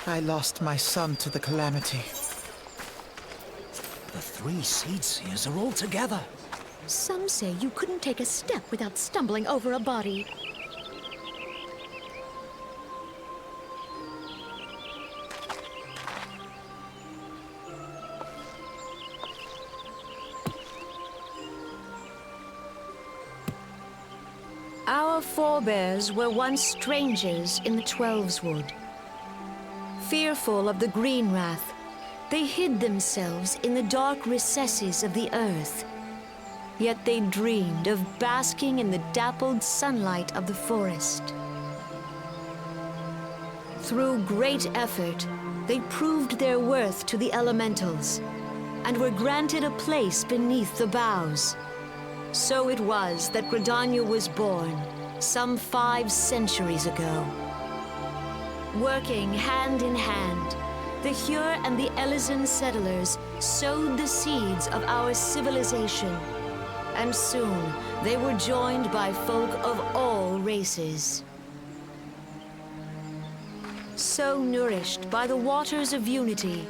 I lost my son to the calamity. The 3 Seed Seers are all together. Some say you couldn't take a step without stumbling over a body. Our forebears were once strangers in the Twelveswood. Fearful of the Green Wrath, they hid themselves in the dark recesses of the earth. Yet they dreamed of basking in the dappled sunlight of the forest. Through great effort, they proved their worth to the elementals, and were granted a place beneath the boughs. So it was that Gridania was born, some 5 centuries ago. Working hand in hand, the Hjur and the Elysian settlers sowed the seeds of our civilization, and soon they were joined by folk of all races. So nourished by the waters of unity,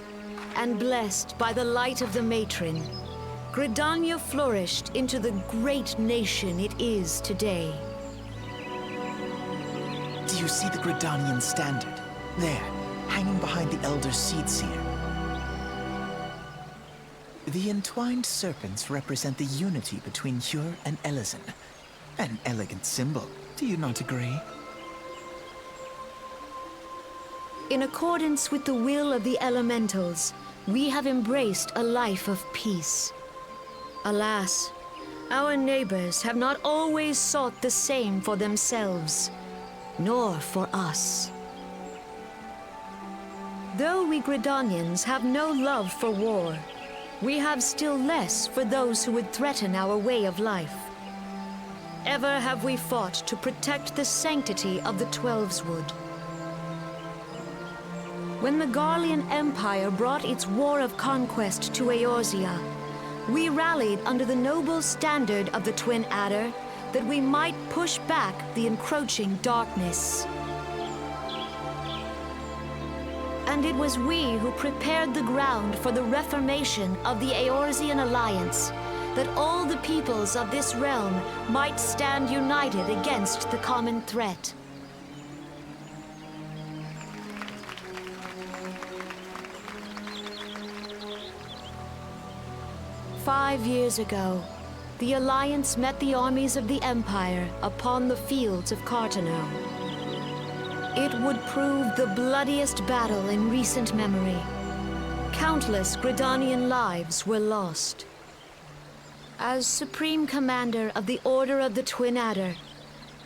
and blessed by the light of the matron, Gridania flourished into the great nation it is today. Do you see the Gridanian standard? There, hanging behind the Elder Seed Seer. The entwined serpents represent the unity between Hjur and Elysian. An elegant symbol, do you not agree? In accordance with the will of the elementals, we have embraced a life of peace. Alas, our neighbors have not always sought the same for themselves, nor for us. Though we Gridanians have no love for war, we have still less for those who would threaten our way of life. Ever have we fought to protect the sanctity of the Twelveswood. When the Garlean Empire brought its war of conquest to Eorzea, we rallied under the noble standard of the Twin Adder that we might push back the encroaching darkness. And it was we who prepared the ground for the reformation of the Eorzean Alliance, that all the peoples of this realm might stand united against the common threat. "5 years ago, the Alliance met the armies of the Empire upon the fields of Cartano. It would prove the bloodiest battle in recent memory. Countless Gridanian lives were lost. As Supreme Commander of the Order of the Twin Adder,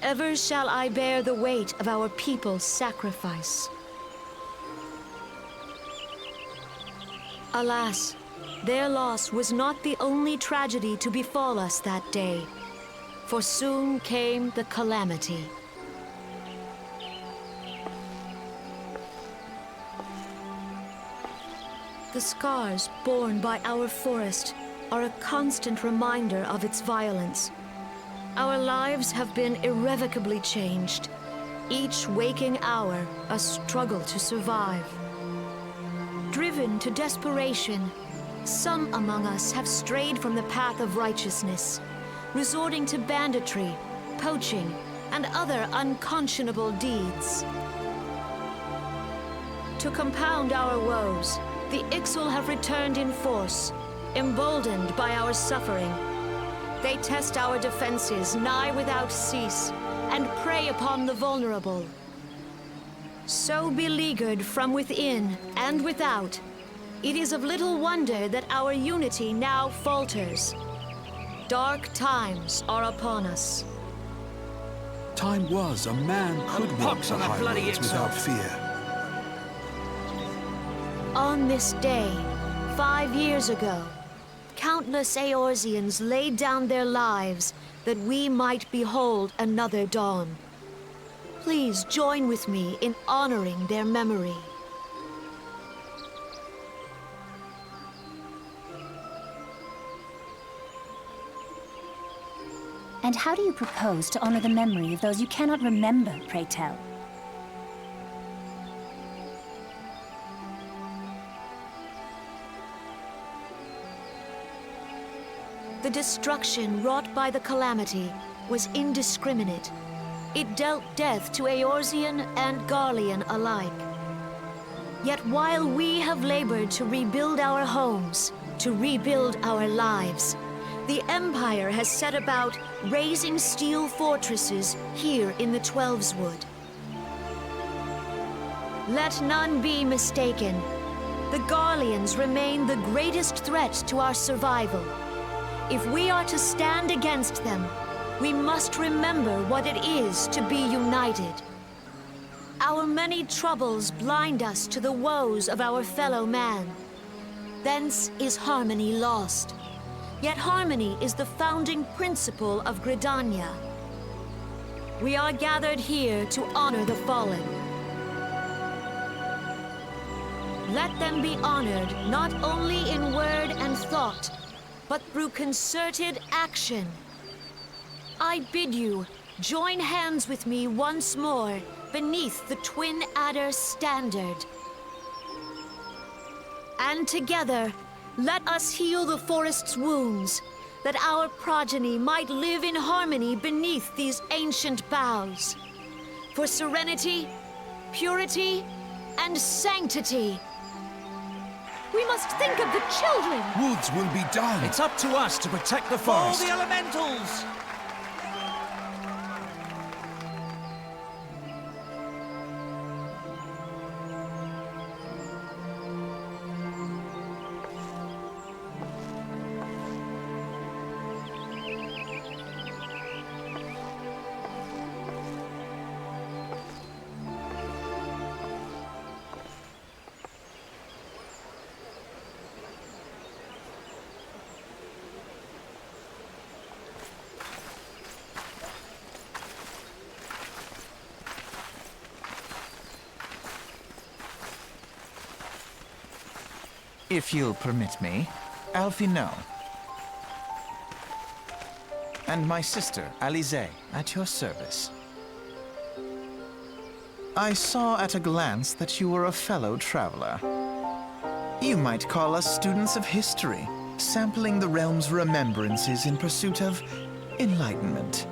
ever shall I bear the weight of our people's sacrifice. Alas, their loss was not the only tragedy to befall us that day, for soon came the calamity. The scars borne by our forest are a constant reminder of its violence. Our lives have been irrevocably changed, each waking hour a struggle to survive. Driven to desperation, some among us have strayed from the path of righteousness, resorting to banditry, poaching, and other unconscionable deeds. To compound our woes, the Ixal have returned in force, emboldened by our suffering. They test our defenses nigh without cease, and prey upon the vulnerable. So beleaguered from within and without, it is of little wonder that our unity now falters. Dark times are upon us. Time was a man could walk pox the on that high bloody roads Ixal. without fear. On this day, 5 years ago, countless Eorzeans laid down their lives that we might behold another dawn. Please join with me in honoring their memory. And how do you propose to honor the memory of those you cannot remember, pray tell? The destruction wrought by the calamity was indiscriminate. It dealt death to Eorzean and Garlean alike. Yet while we have labored to rebuild our homes, to rebuild our lives, the Empire has set about raising steel fortresses here in the Twelveswood. Let none be mistaken. The Garleans remain the greatest threat to our survival. If we are to stand against them, we must remember what it is to be united. Our many troubles blind us to the woes of our fellow man. Thence is harmony lost. Yet harmony is the founding principle of Gridania. We are gathered here to honor the fallen. Let them be honored not only in word and thought, but through concerted action. I bid you join hands with me once more beneath the Twin Adder standard. And together, let us heal the forest's wounds, that our progeny might live in harmony beneath these ancient boughs. For serenity, purity, and sanctity. We must think of the children! Woods will be done. It's up to us to protect the All forest. the elementals! If you'll permit me, Alfie no. And my sister, Alize, at your service. I saw at a glance that you were a fellow traveler. You might call us students of history, sampling the realm's remembrances in pursuit of enlightenment.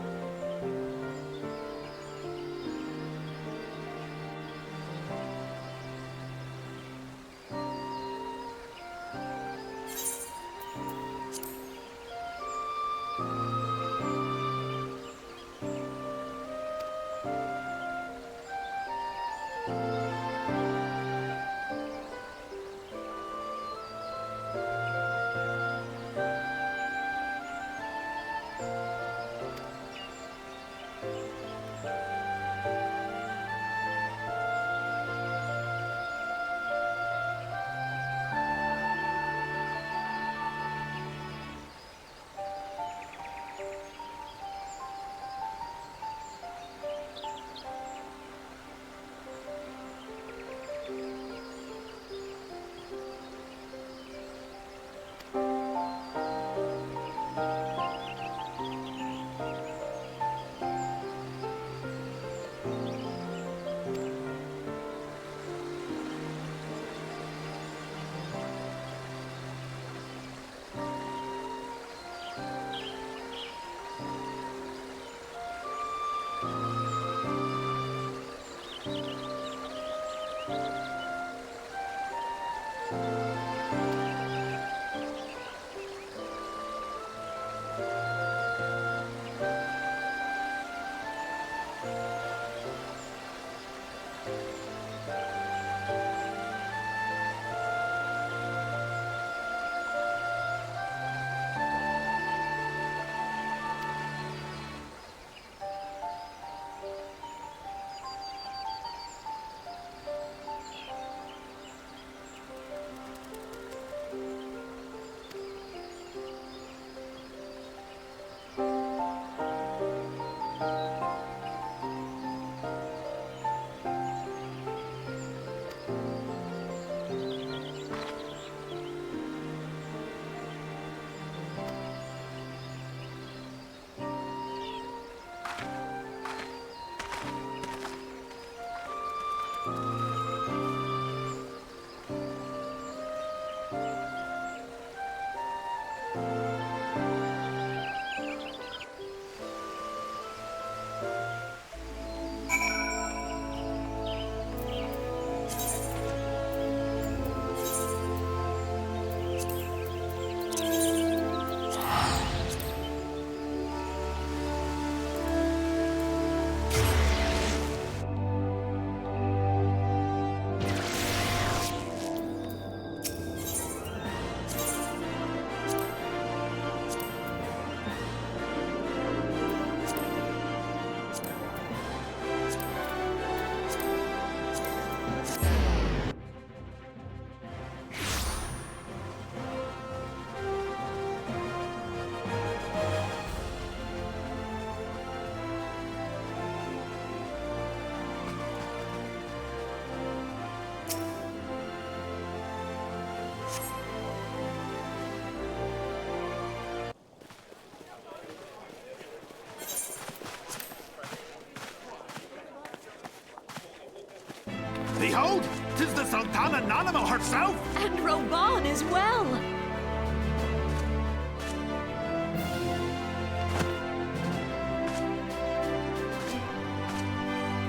Behold, 'tis the Sultana Nanimo herself! And Roban as well!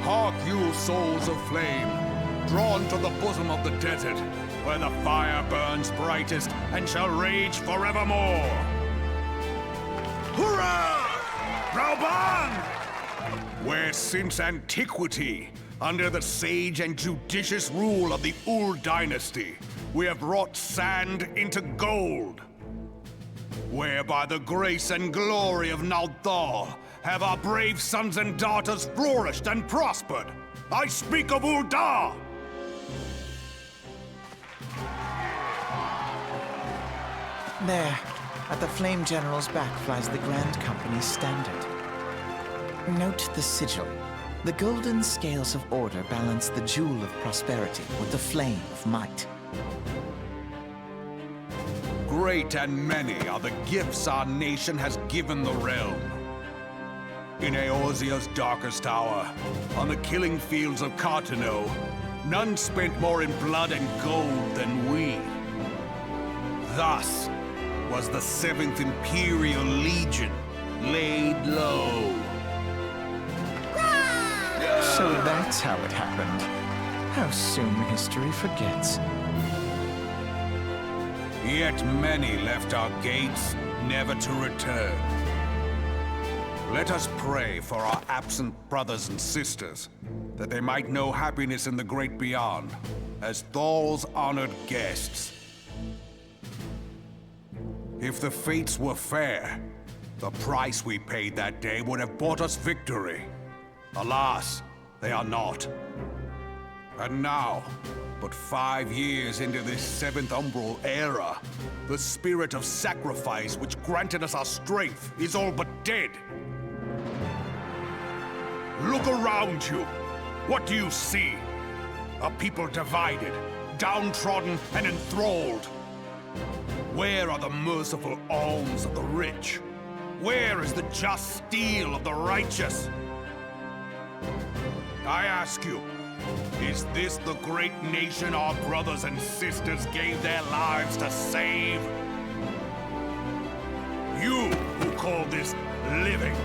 Hark you, souls of flame, drawn to the bosom of the desert, where the fire burns brightest and shall rage forevermore. Hurrah! Rauban! Where since antiquity, under the sage and judicious rule of the Ul dynasty, we have wrought sand into gold. Where by the grace and glory of Nalthal have our brave sons and daughters flourished and prospered. I speak of Ul'dah! There, at the Flame General's back flies the Grand Company's standard. Note the sigil. The golden scales of order balance the jewel of prosperity with the flame of might. Great and many are the gifts our nation has given the realm. In Eorzea's darkest hour, on the killing fields of Cartano, none spent more in blood and gold than we. Thus was the 7th Imperial Legion laid low. So that's how it happened. How soon history forgets. Yet many left our gates, never to return. Let us pray for our absent brothers and sisters, that they might know happiness in the great beyond, as Thal's honored guests. If the fates were fair, the price we paid that day would have bought us victory. Alas, they are not. And now, but 5 years into this 7th Umbral era, the spirit of sacrifice which granted us our strength is all but dead. Look around you. What do you see? A people divided, downtrodden, and enthralled. Where are the merciful alms of the rich? Where is the just steel of the righteous? I ask you, is this the great nation our brothers and sisters gave their lives to save? You who call this living,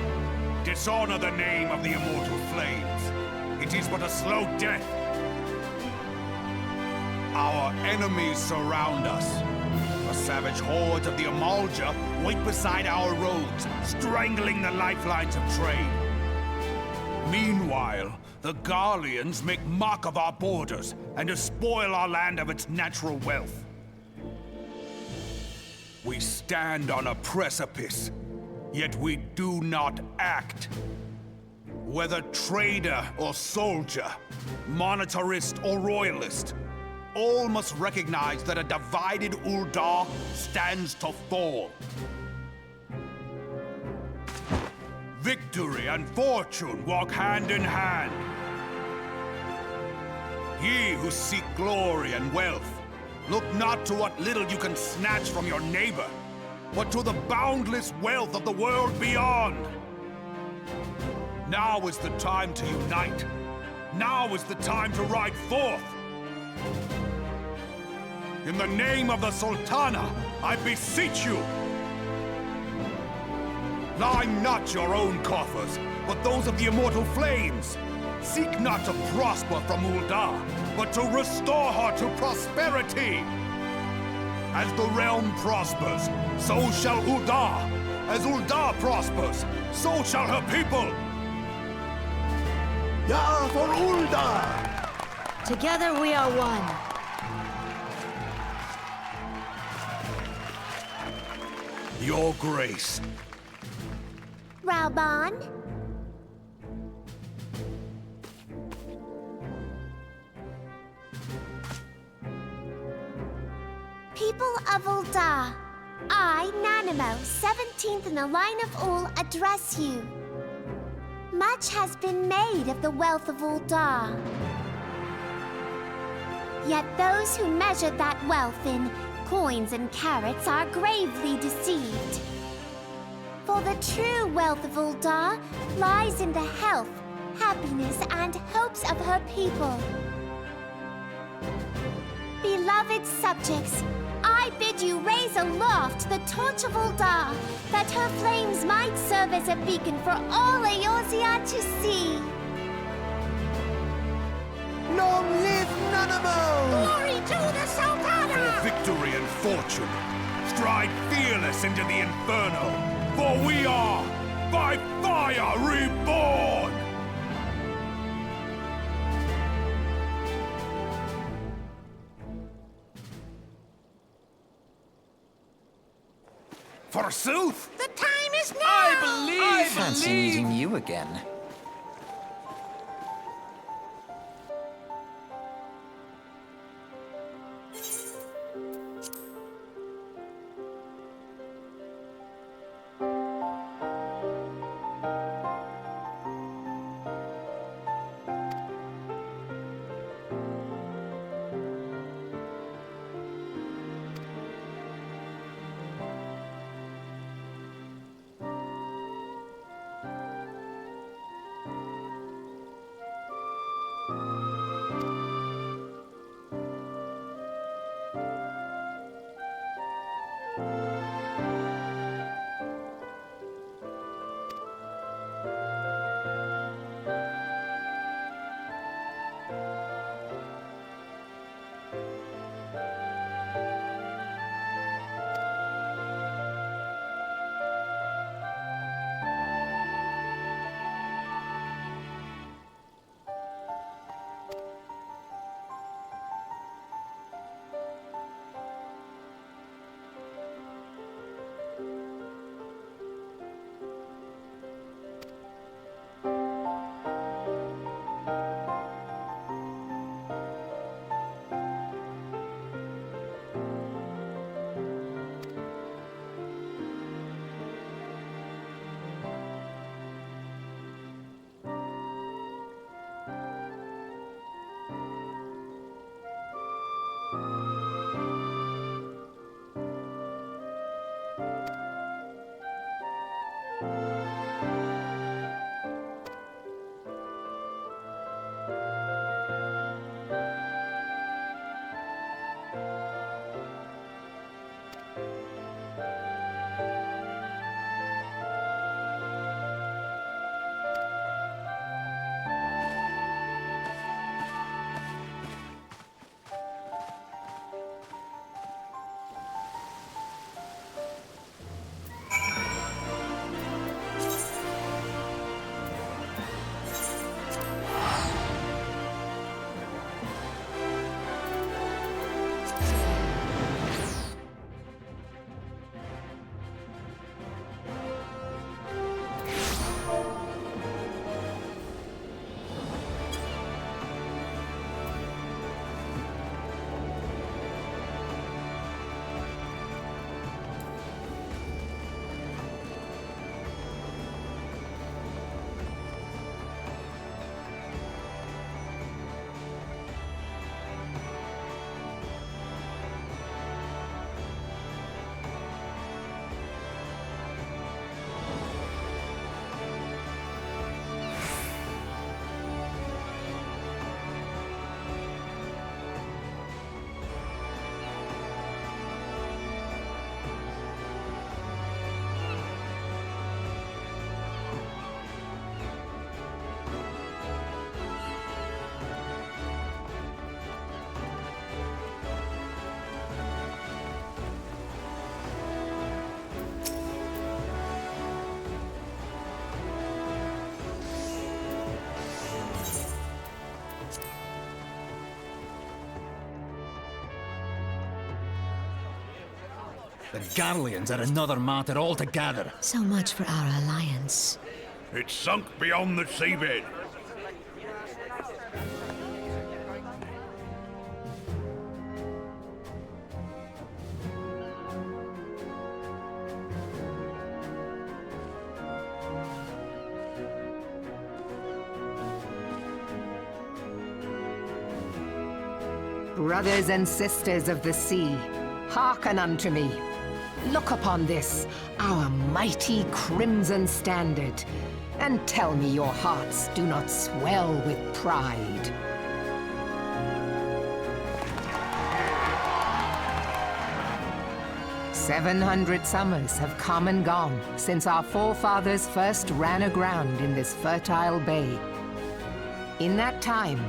dishonor the name of the immortal flames. it is but a slow death. Our enemies surround us. A savage horde of the Eorzea wait beside our roads, strangling the lifelines of trade. Meanwhile, the Garleans make mock of our borders and despoil our land of its natural wealth. We stand on a precipice, yet we do not act. Whether trader or soldier, monetarist or royalist, all must recognize that a divided Ul'dah stands to fall. Victory and fortune walk hand in hand. Ye who seek glory and wealth, look not to what little you can snatch from your neighbor, but to the boundless wealth of the world beyond. Now is the time to unite. Now is the time to ride forth. In the name of the Sultana, I beseech you! Line not your own coffers, but those of the immortal flames. Seek not to prosper from Ul'dah, but to restore her to prosperity. As the realm prospers, so shall Ul'dah. As Ul'dah prospers, so shall her people. Ja for Ul'dah! Together we are one. Your Grace. Raoban? People of Ul'dah, I, Nanamo, 17th in the line of Ul, address you. Much has been made of the wealth of Ul'dah. Yet those who measured that wealth in coins and carats are gravely deceived. For the true wealth of Ul'dah lies in the health, happiness, and hopes of her people. Beloved subjects, I bid you raise aloft the torch of Ul'dah, that her flames might serve as a beacon for all Eorzea to see. Long live Nanamo! Glory to the Sultana! For victory and fortune, stride fearless into the inferno, for we are, by fire, reborn! Forsooth! The time is now! Fancy meeting you again. The Garleans are another matter altogether. So much for our alliance. It's sunk beyond the seabed. Brothers and sisters of the sea, hearken unto me. Look upon this, our mighty crimson standard, and tell me your hearts do not swell with pride. "700 summers have come and gone since our forefathers first ran aground in this fertile bay. In that time,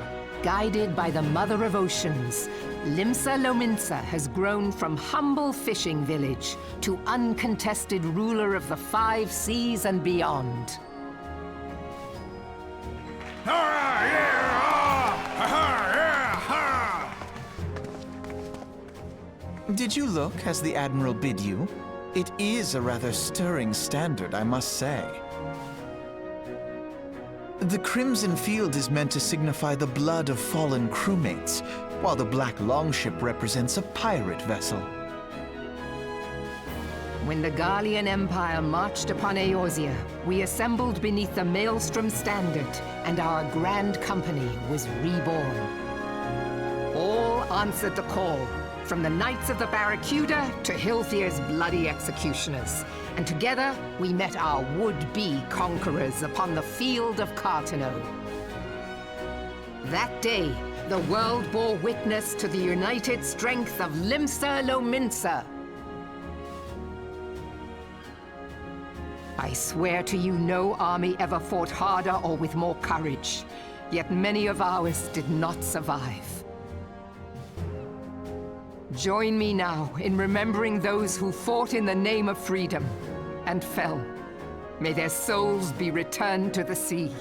guided by the Mother of Oceans, Limsa Lominsa has grown from humble fishing village to uncontested ruler of the 5 seas and beyond. Did you look as the Admiral bid you? It is a rather stirring standard, I must say. The crimson field is meant to signify the blood of fallen crewmates, while the black longship represents a pirate vessel. When the Garlean Empire marched upon Eorzea, we assembled beneath the Maelstrom standard, and our grand company was reborn. All answered the call, from the Knights of the Barracuda to Hilfir's bloody executioners. And together, we met our would-be conquerors upon the field of Carteneau. That day, the world bore witness to the united strength of Limsa Lominsa. I swear to you, no army ever fought harder or with more courage, yet many of ours did not survive. Join me now in remembering those who fought in the name of freedom and fell. May their souls be returned to the sea.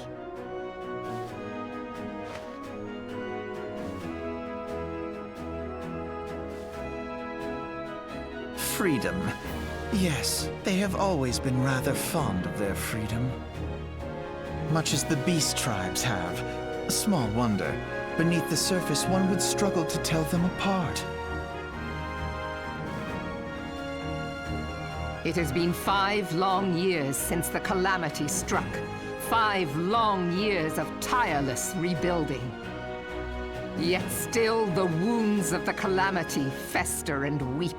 Freedom. Yes, they have always been rather fond of their freedom. Much as the beast tribes have. Small wonder. Beneath the surface, one would struggle to tell them apart. It has been 5 long years since the calamity struck. 5 long years of tireless rebuilding. Yet still the wounds of the calamity fester and weep.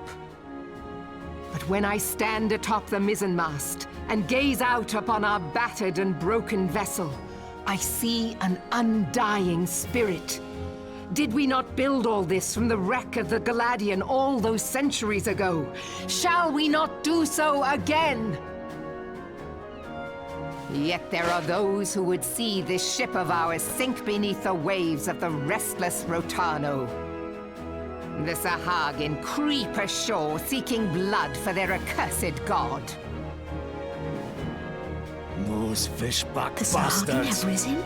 But when I stand atop the mizzenmast and gaze out upon our battered and broken vessel, I see an undying spirit. Did we not build all this from the wreck of the Galadian all those centuries ago? Shall we not do so again? Yet there are those who would see this ship of ours sink beneath the waves of the restless Rotano. The Sahagin creep ashore seeking blood for their accursed god. Those fishback The Sahagin bastards! have risen?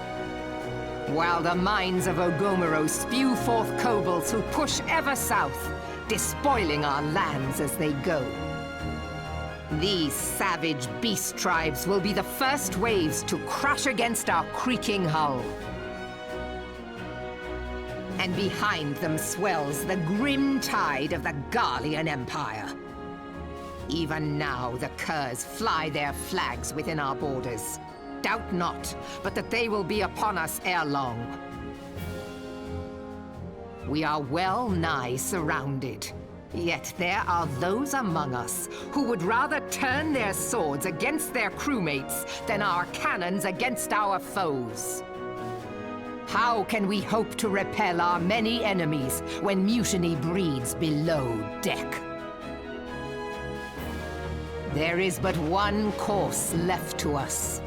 While the mines of Ogomero spew forth kobolds who push ever south, despoiling our lands as they go. These savage beast tribes will be the first waves to crash against our creaking hull. And behind them swells the grim tide of the Garlean Empire. Even now, the curs fly their flags within our borders. Doubt not, but that they will be upon us ere long. We are well nigh surrounded. Yet there are those among us who would rather turn their swords against their crewmates than our cannons against our foes. How can we hope to repel our many enemies when mutiny breeds below deck? There is but one course left to us.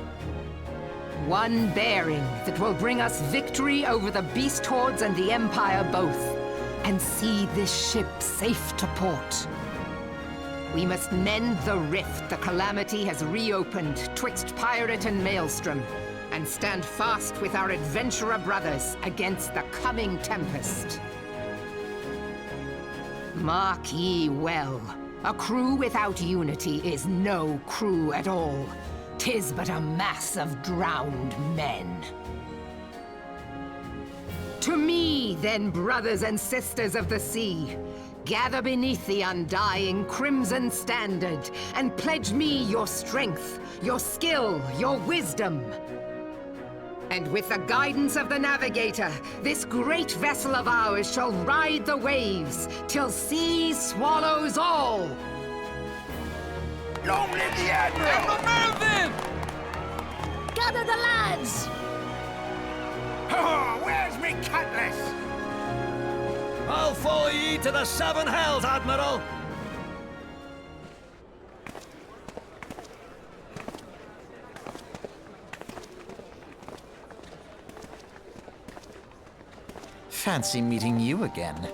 One bearing that will bring us victory over the beast hordes and the Empire both, and see this ship safe to port. We must mend the rift the calamity has reopened twixt pirate and maelstrom, and stand fast with our adventurer brothers against the coming tempest. Mark ye well, A crew without unity is no crew at all. 'Tis but a mass of drowned men. To me, then, brothers and sisters of the sea, gather beneath the undying crimson standard and pledge me your strength, your skill, your wisdom. And with the guidance of the navigator, this great vessel of ours shall ride the waves till sea swallows all. Long live the Admiral! Mervyn! Gather the lads! Oh, where's me cutlass? I'll follow ye to the seven hells, Admiral! Fancy meeting you again.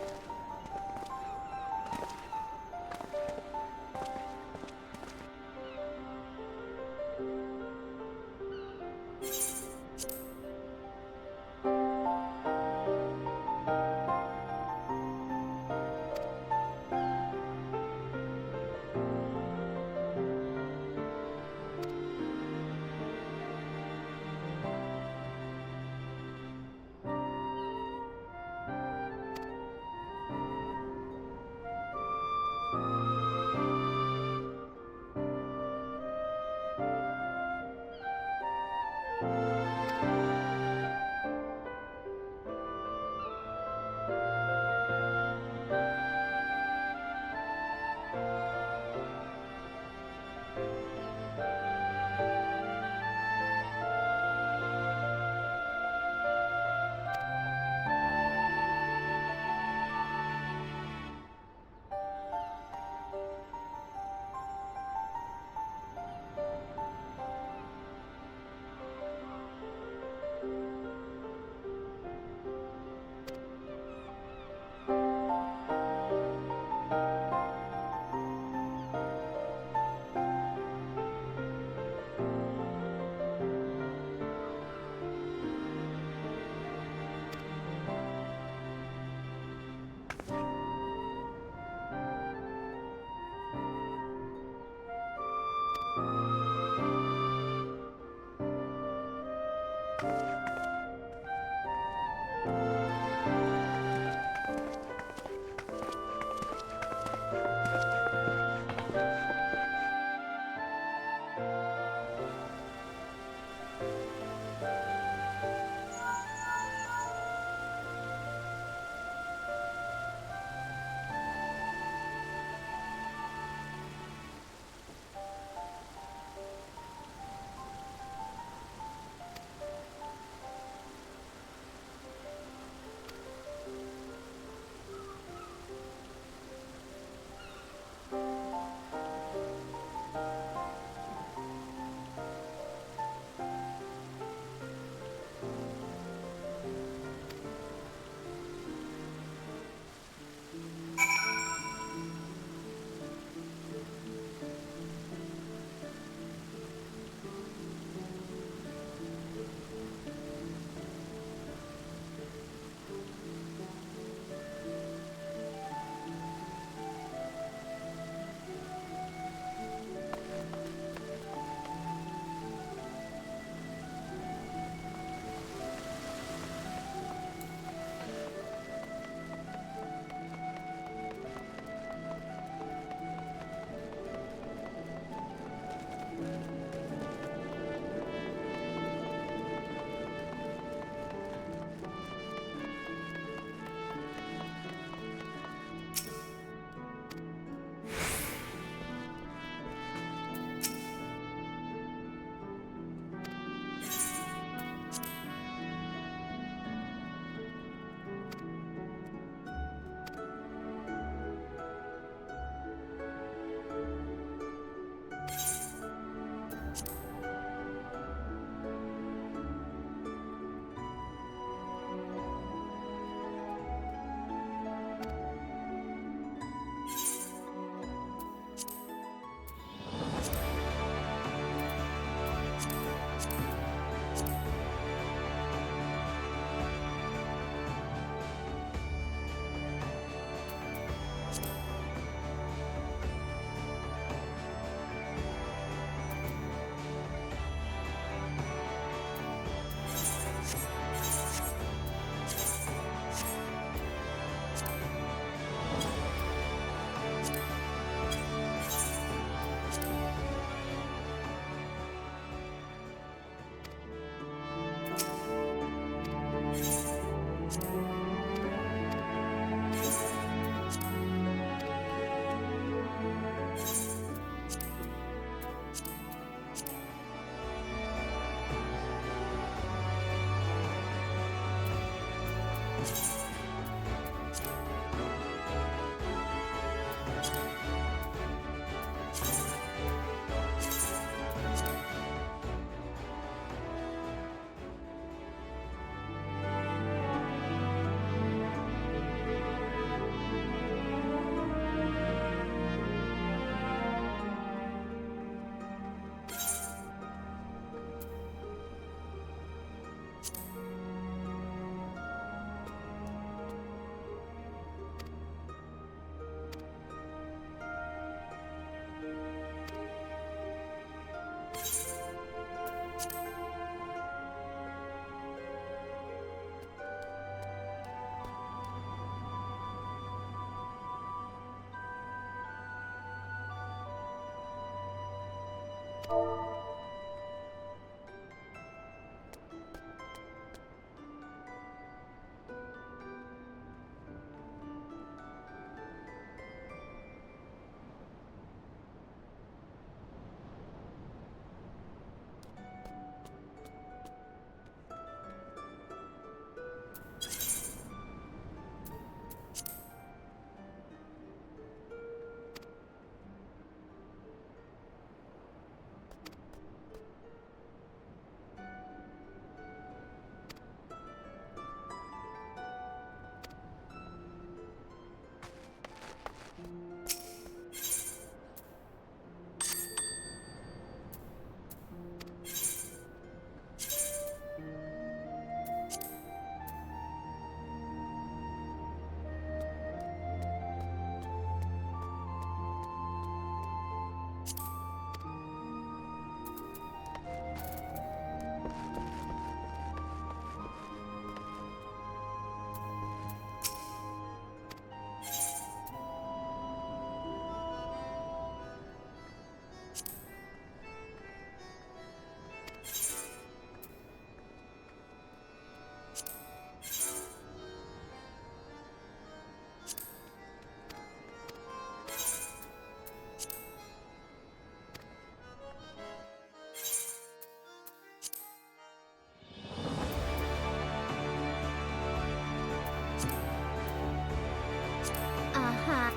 Uh-huh.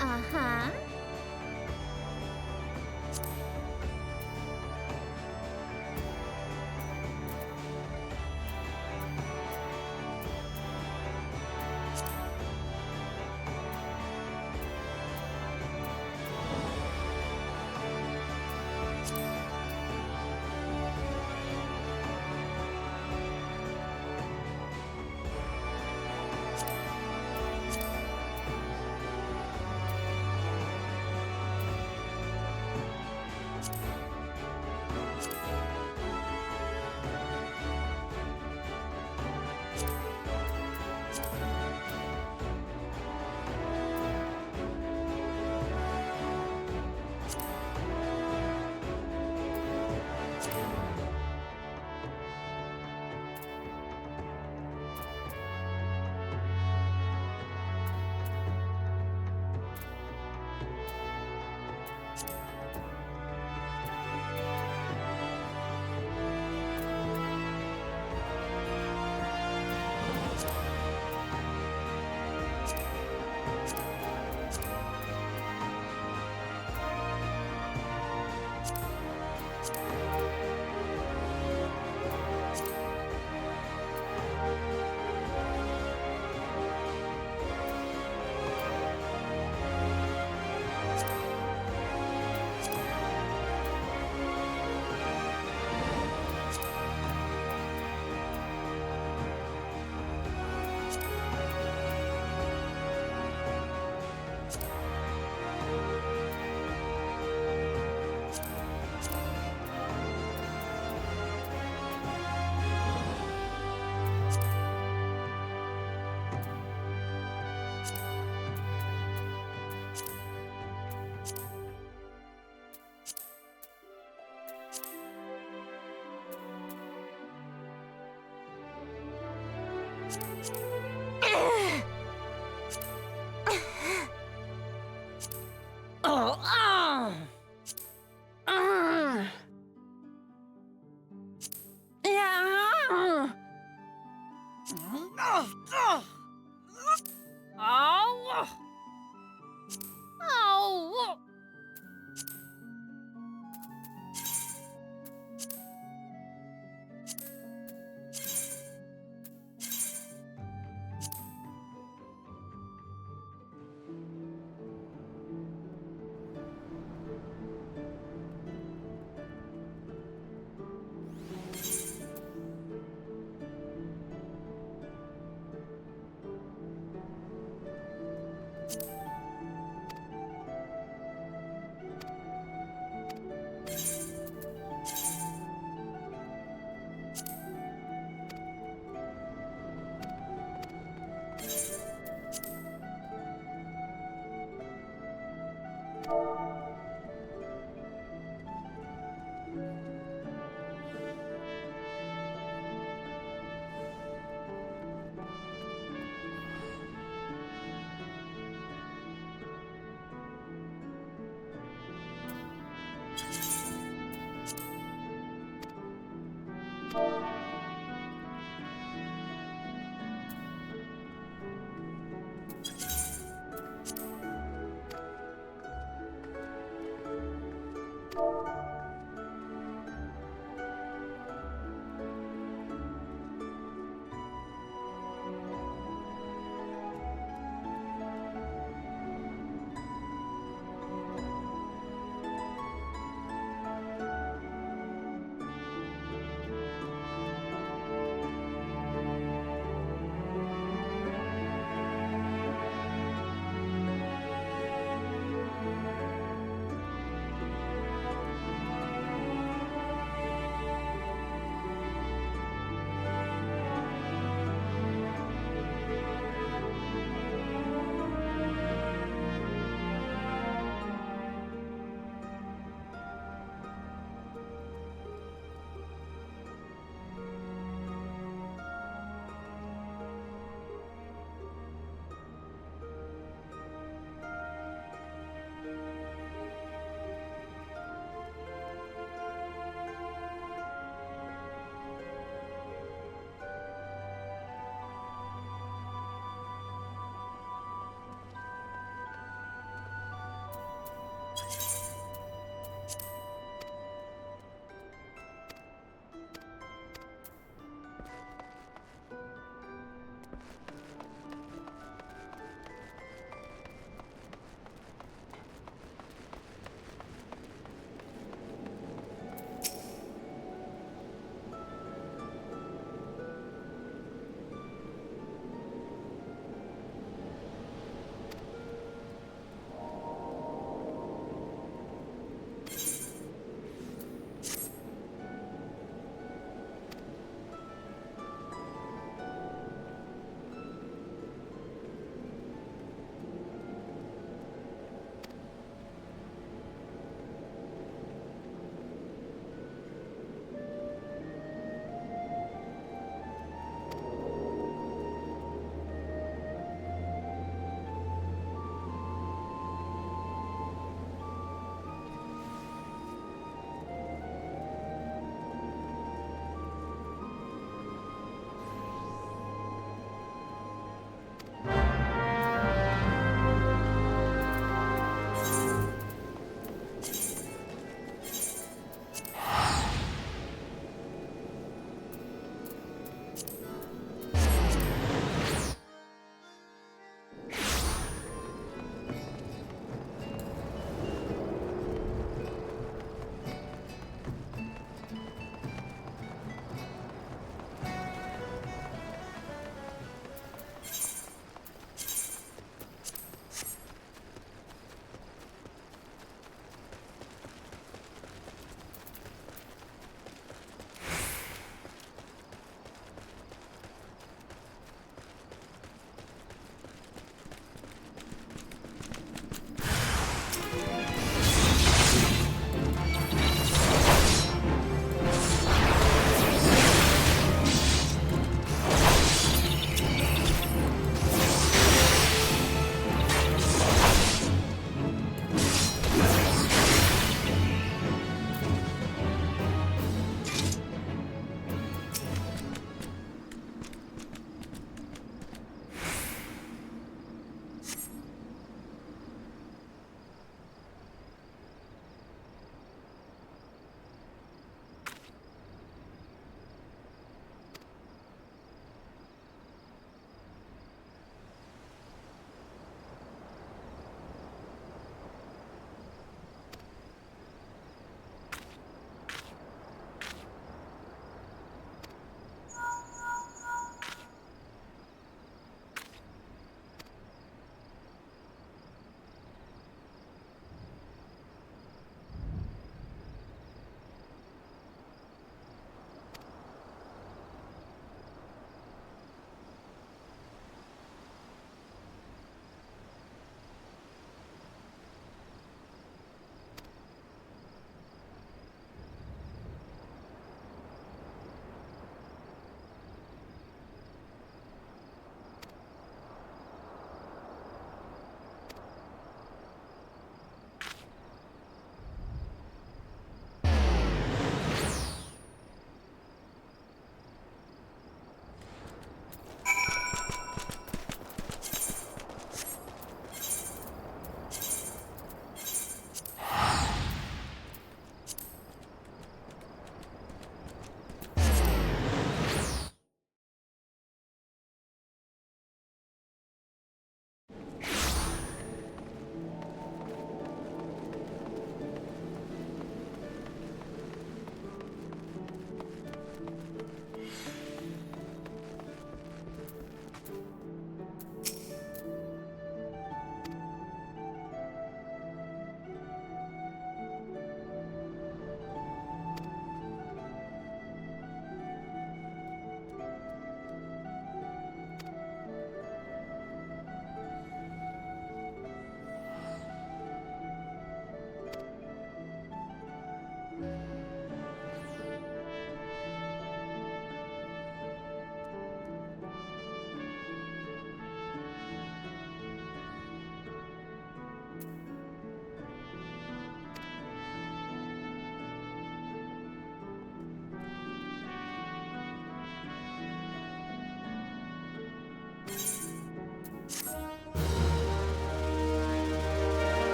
Uh-huh.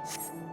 you